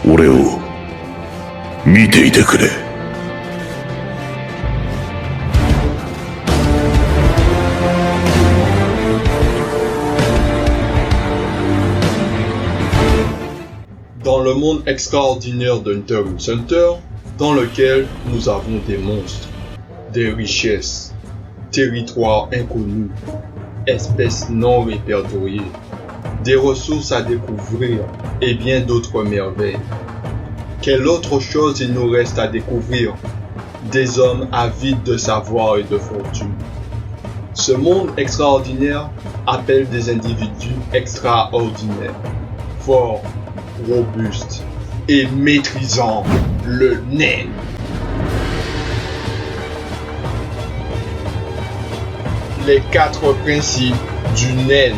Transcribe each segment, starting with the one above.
俺を見ていてくれ。Dans le monde extraordinaire d'Hunter x Hunter, dans lequel nous avons des monstres, des richesses, territoires inconnus, espèces non répertoriées, des ressources à découvrir et bien d'autres merveilles. Quelle autre chose il nous reste à découvrir? Des hommes avides de savoir et de fortune. Ce monde extraordinaire appelle des individus extraordinaires, forts, robustes et maîtrisant le Nen. Les 4 principes du Nen.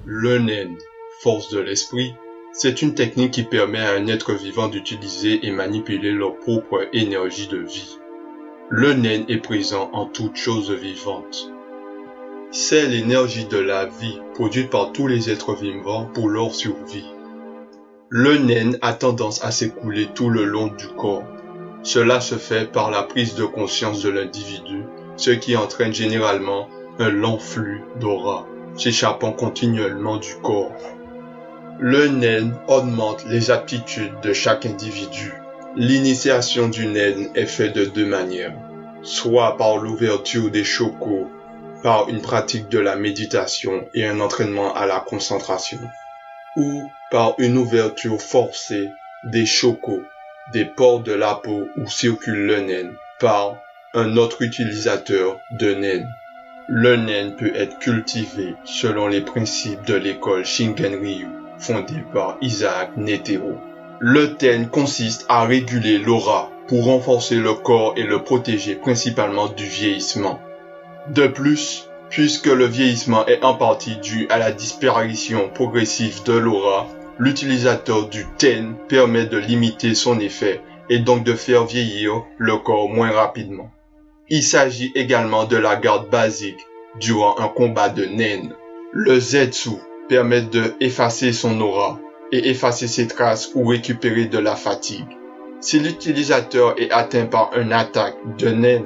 Le Nen, force de l'esprit, c'est une technique qui permet à un être vivant d'utiliser et manipuler leur propre énergie de vie. Le Nen est présent en toute chose vivante. C'est l'énergie de la vie produite par tous les êtres vivants pour leur survie. Le Nen a tendance à s'écouler tout le long du corps. Cela se fait par la prise de conscience de l'individu, ce qui entraîne généralement un long flux d'aura, s'échappant continuellement du corps. Le Nen augmente les aptitudes de chaque individu. L'initiation du Nen est faite de 2 manières, soit par l'ouverture des chokos, par une pratique de la méditation et un entraînement à la concentration, ou par une ouverture forcée des chokos, des pores de la peau où circule le Nen, par un autre utilisateur de Nen. Le Nen peut être cultivé selon les principes de l'école Shingen-Ryu, fondée par Isaac Netero. Le Ten consiste à réguler l'aura pour renforcer le corps et le protéger principalement du vieillissement. De plus, puisque le vieillissement est en partie dû à la disparition progressive de l'aura, l'utilisateur du Ten permet de limiter son effet et donc de faire vieillir le corps moins rapidement. Il s'agit également de la garde basique durant un combat de Nen. Le Zetsu permet de effacer son aura et effacer ses traces ou récupérer de la fatigue. Si l'utilisateur est atteint par une attaque de Nen,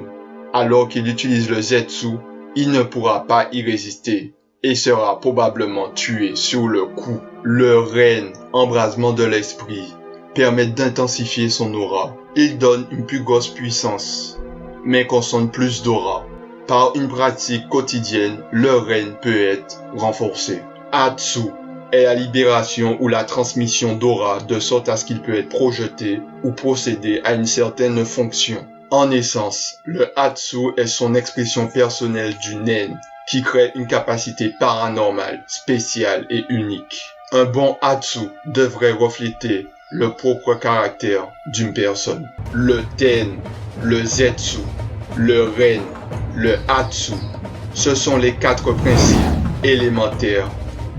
alors qu'il utilise le Zetsu, il ne pourra pas y résister et sera probablement tué sur le coup. Le Ren, embrasement de l'esprit, permet d'intensifier son aura. Il donne une plus grosse puissance, mais consomme plus d'aura. Par une pratique quotidienne, le Ren peut être renforcé. Hatsu est la libération ou la transmission d'aura de sorte à ce qu'il peut être projeté ou procéder à une certaine fonction. En essence, le Hatsu est son expression personnelle du Nen qui crée une capacité paranormale, spéciale et unique. Un bon Hatsu devrait refléter le propre caractère d'une personne. Le Ten, le Zetsu, le Ren, le Hatsu, ce sont les 4 principes élémentaires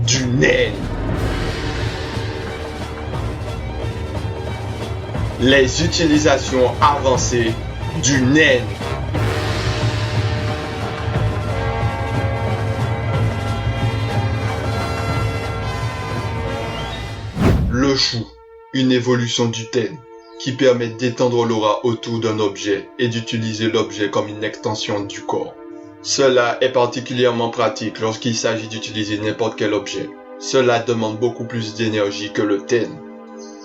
du Nen. Les utilisations avancées du Nen. Le Shu, une évolution du Ten, qui permet d'étendre l'aura autour d'un objet et d'utiliser l'objet comme une extension du corps. Cela est particulièrement pratique lorsqu'il s'agit d'utiliser n'importe quel objet. Cela demande beaucoup plus d'énergie que le Ten.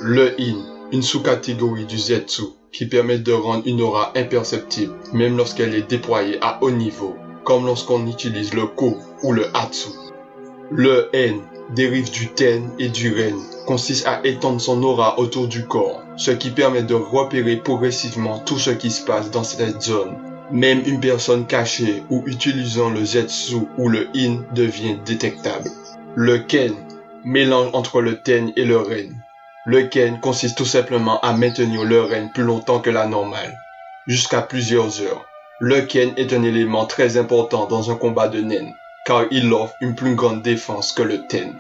Le In, une sous-catégorie du Zetsu, qui permet de rendre une aura imperceptible, même lorsqu'elle est déployée à haut niveau, comme lorsqu'on utilise le Ko ou le Hatsu. Le En, dérive du Ten et du Ren, consiste à étendre son aura autour du corps, ce qui permet de repérer progressivement tout ce qui se passe dans cette zone. Même une personne cachée ou utilisant le Zetsu ou le In devient détectable. Le Ken, mélange entre le Ten et le Ren. Le Ken consiste tout simplement à maintenir le Ren plus longtemps que la normale, jusqu'à plusieurs heures. Le Ken est un élément très important dans un combat de Nen, car il offre une plus grande défense que le Ten.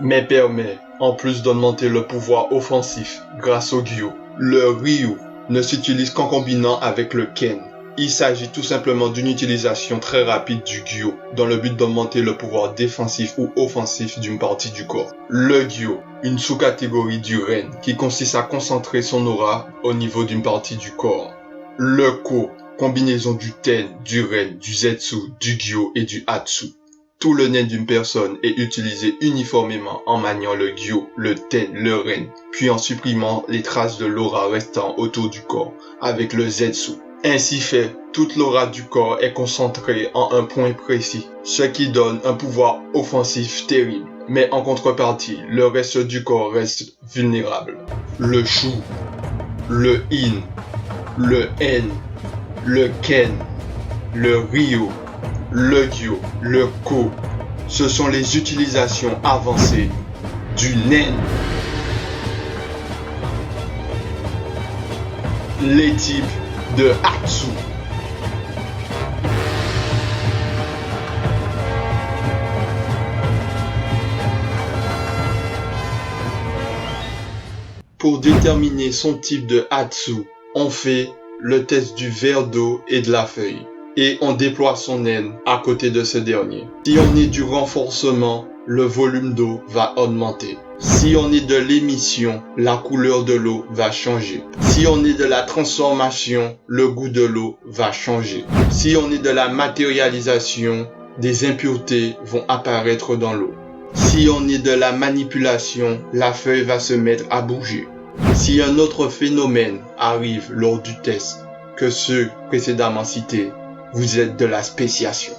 mais permet, en plus d'augmenter le pouvoir offensif grâce au Gyo. Le Ryu ne s'utilise qu'en combinant avec le Ken. Il s'agit tout simplement d'une utilisation très rapide du Gyo dans le but d'augmenter le pouvoir défensif ou offensif d'une partie du corps. Le Gyo, une sous-catégorie du Ren qui consiste à concentrer son aura au niveau d'une partie du corps. Le Ko, combinaison du Ten, du Ren, du Zetsu, du Gyo et du Hatsu. Tout le nen d'une personne est utilisé uniformément en maniant le Gyo, le Ten, le Ren, puis en supprimant les traces de l'aura restant autour du corps avec le Zetsu. Ainsi fait, toute l'aura du corps est concentrée en un point précis, ce qui donne un pouvoir offensif terrible. Mais en contrepartie, le reste du corps reste vulnérable. Le Shu, le In, le En, le Ken, le Ryu, le Gyo, le Ko, ce sont les utilisations avancées du Nen. Les types de Hatsu. Pour déterminer son type de Hatsu, on fait le test du verre d'eau et de la feuille, et on déploie son nen à côté de ce dernier. Si on est du renforcement, le volume d'eau va augmenter. Si on est de l'émission, la couleur de l'eau va changer. Si on est de la transformation, le goût de l'eau va changer. Si on est de la matérialisation, des impuretés vont apparaître dans l'eau. Si on est de la manipulation, la feuille va se mettre à bouger. Si un autre phénomène arrive lors du test que ceux précédemment cités, vous êtes de la spéciation.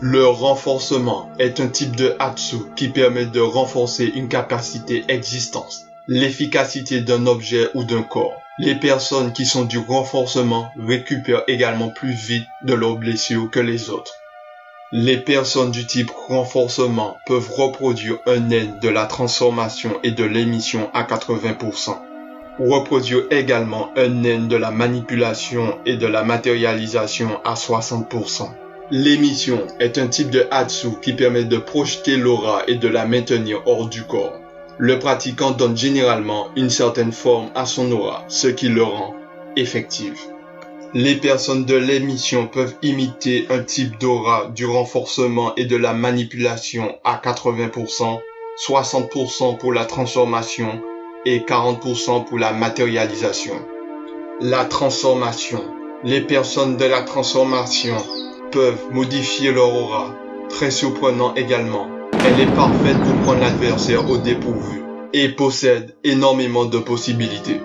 Le renforcement est un type de Hatsu qui permet de renforcer une capacité existante, l'efficacité d'un objet ou d'un corps. Les personnes qui sont du renforcement récupèrent également plus vite de leurs blessures que les autres. Les personnes du type renforcement peuvent reproduire un nen de la transformation et de l'émission à 80%. Reproduire également un nen de la manipulation et de la matérialisation à 60%. L'émission est un type de Hatsu qui permet de projeter l'aura et de la maintenir hors du corps. Le pratiquant donne généralement une certaine forme à son aura, ce qui le rend effective. Les personnes de l'émission peuvent imiter un type d'aura du renforcement et de la manipulation à 80%, 60% pour la transformation et 40% pour la matérialisation. La transformation. Les personnes de la transformation peuvent modifier leur aura, très surprenant également. Elle est parfaite pour prendre l'adversaire au dépourvu et possède énormément de possibilités.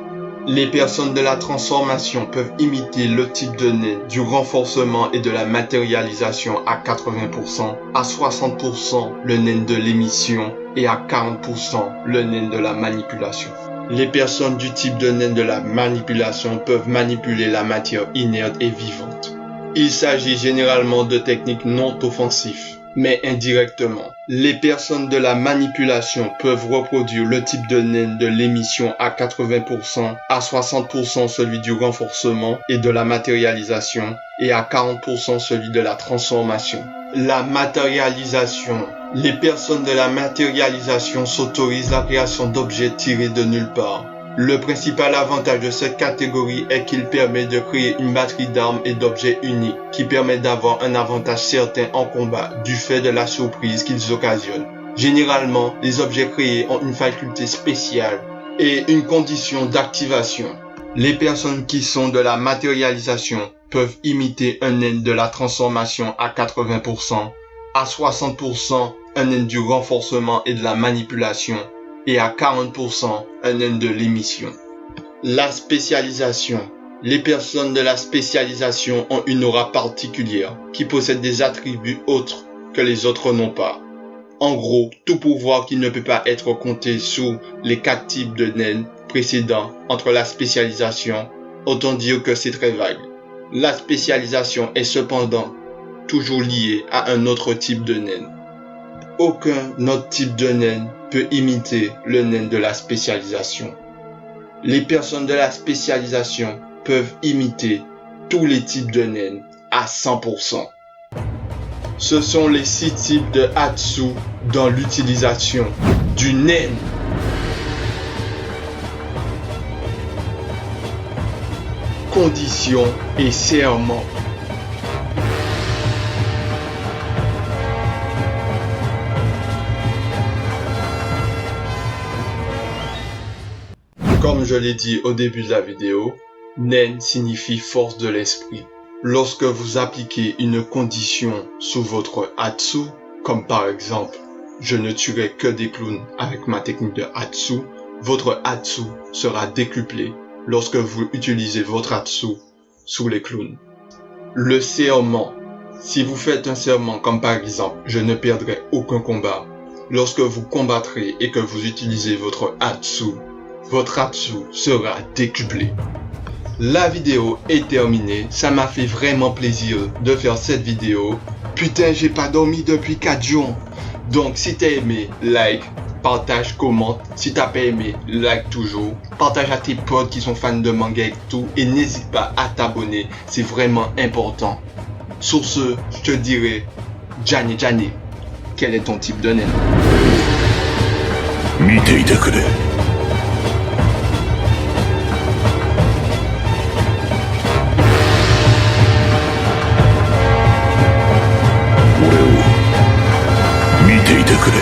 Les personnes de la transformation peuvent imiter le type de nen du renforcement et de la matérialisation à 80%, à 60% le nen de l'émission et à 40% le nen de la manipulation. Les personnes du type de nen de la manipulation peuvent manipuler la matière inerte et vivante. Il s'agit généralement de techniques non offensives, mais indirectement. Les personnes de la manipulation peuvent reproduire le type de nen de l'émission à 80%, à 60% celui du renforcement et de la matérialisation, et à 40% celui de la transformation. La matérialisation. Les personnes de la matérialisation s'autorisent la création d'objets tirés de nulle part. Le principal avantage de cette catégorie est qu'il permet de créer une batterie d'armes et d'objets uniques qui permet d'avoir un avantage certain en combat du fait de la surprise qu'ils occasionnent. Généralement, les objets créés ont une faculté spéciale et une condition d'activation. Les personnes qui sont de la matérialisation peuvent imiter un nen de la transformation à 80%, à 60% un nen du renforcement et de la manipulation, et à 40% un nen de l'émission. La spécialisation. Les personnes de la spécialisation ont une aura particulière qui possède des attributs autres que les autres n'ont pas. En gros, tout pouvoir qui ne peut pas être compté sous les 4 types de nen précédents entre la spécialisation, autant dire que c'est très vague. La spécialisation est cependant toujours liée à un autre type de nen. Aucun autre type de nen peut imiter le nen de la spécialisation. Les personnes de la spécialisation peuvent imiter tous les types de nen à 100%. Ce sont les 6 types de Hatsu dans l'utilisation. du naine. Conditions et serment. Comme je l'ai dit au début de la vidéo, Nen signifie force de l'esprit. Lorsque vous appliquez une condition sous votre Hatsu, comme par exemple, je ne tuerai que des clowns avec ma technique de Hatsu, votre Hatsu sera décuplé lorsque vous utilisez votre Hatsu sous les clowns. Le serment. Si vous faites un serment comme par exemple, je ne perdrai aucun combat, lorsque vous combattrez et que vous utilisez votre Hatsu sera décuplé. La vidéo est terminée, ça m'a fait vraiment plaisir de faire cette vidéo. Putain, j'ai pas dormi depuis 4 jours. Donc si t'as aimé, like, partage, commente. Si t'as pas aimé, like toujours. Partage à tes potes qui sont fans de manga et tout. Et n'hésite pas à t'abonner, c'est vraiment important. Sur ce, je te dirai, Johnny, quel est ton type de naine? 見ていてくれ。俺を見ていてくれ。